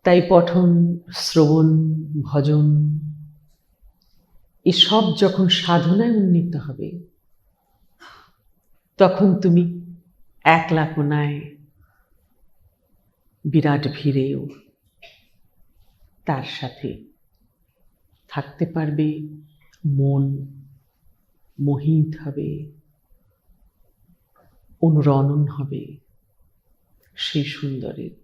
তাই পঠন, শ্রবণ, ভজন এসব যখন সাধনায় উন্নীত হবে, তখন তুমি একলা কোনায় বিরাট ভিড়েও তার সাথে থাকতে পারবে। মন মোহিত হবে, অনুরণন হবে সেই সুন্দরের।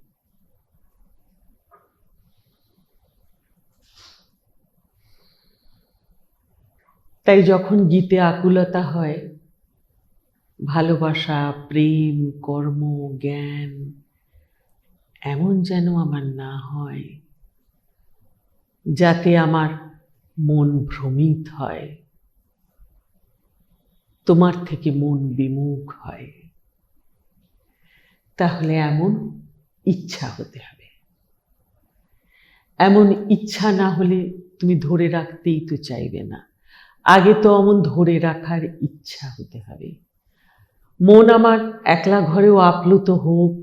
তাই যখন গীতে আকুলতা হয়, ভালোবাসা, প্রেম, কর্ম, জ্ঞান এমন যেন আমার না হয় যাতে আমার মন ভ্রমিত হয়, তোমার থেকে মন বিমুখ হয়, তাহলে এমন ইচ্ছা হতে হবে। এমন ইচ্ছা না হলে তুমি ধরে রাখতেই তো চাইবে না। আগে তো অমন ধরে রাখার ইচ্ছা হতে হবে। মন আমার একলা ঘরেও আপ্লুত হোক,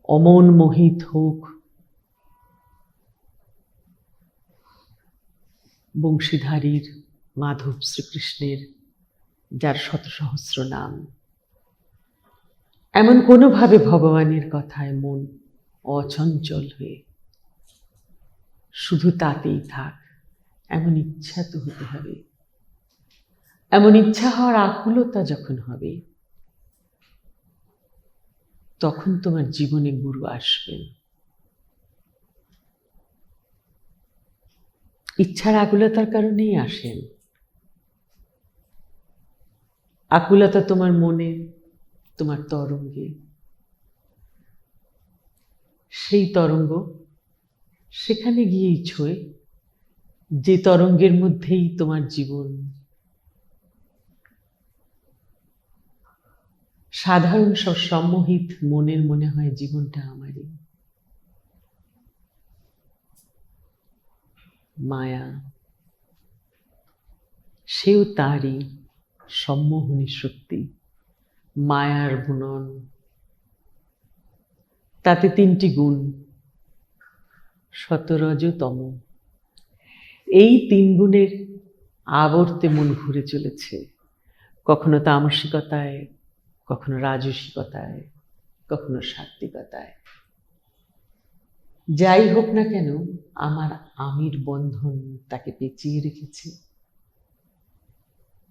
অমন মোহিত হোক, বংশীধারীর মাধব শ্রীকৃষ্ণের, যার শত সহস্র নাম, এমন কোনোভাবে ভগবানের কথায় মন অচঞ্চল হয়ে শুধু তাতেই থাক, এমন ইচ্ছা তো হতে হবে। এমন ইচ্ছা হওয়ার আকুলতা যখন হবে, তখন তোমার জীবনে গুরু আসবেন। ইচ্ছার আকুলতার কারণেই আসেন। আকুলতা তোমার মনে, তোমার তরঙ্গে, সেই তরঙ্গ সেখানে গিয়েই ছোঁয়, যে তরঙ্গের মধ্যেই তোমার জীবন। সাধারণ সব সম্মোহিত মনের মনে হয় জীবনটা আমারই। মায়া সেও তারই সম্মোহনী শক্তি, মায়ার বুনন। তাতে তিনটি গুণ, সতরজ তম। এই তিন গুণের আবর্তে মন ঘুরে চলেছে, কখনো তামসিকতায়, কখনো রাজসিকতায়, কখনো সাত্ত্বিকতায়। যাই হোক না কেন, আমার আমির বন্ধন তাকে পেঁচিয়ে রেখেছে।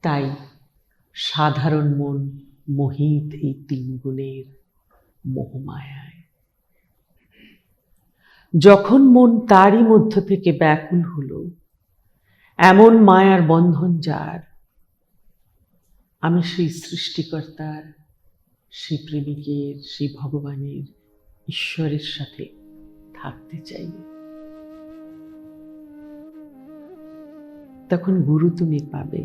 তাই সাধারণ মন মোহিত এই তিন গুণের মোহমায়ায়। যখন মন তারই মধ্য থেকে ব্যাকুল হলো, এমন মায়ার বন্ধন যার, আমি সেই সৃষ্টিকর্তার, সেই প্রেমিকের, সেই ভগবানের, ঈশ্বরের সাথে থাকতে চাই, তখন গুরু তুমি পাবে।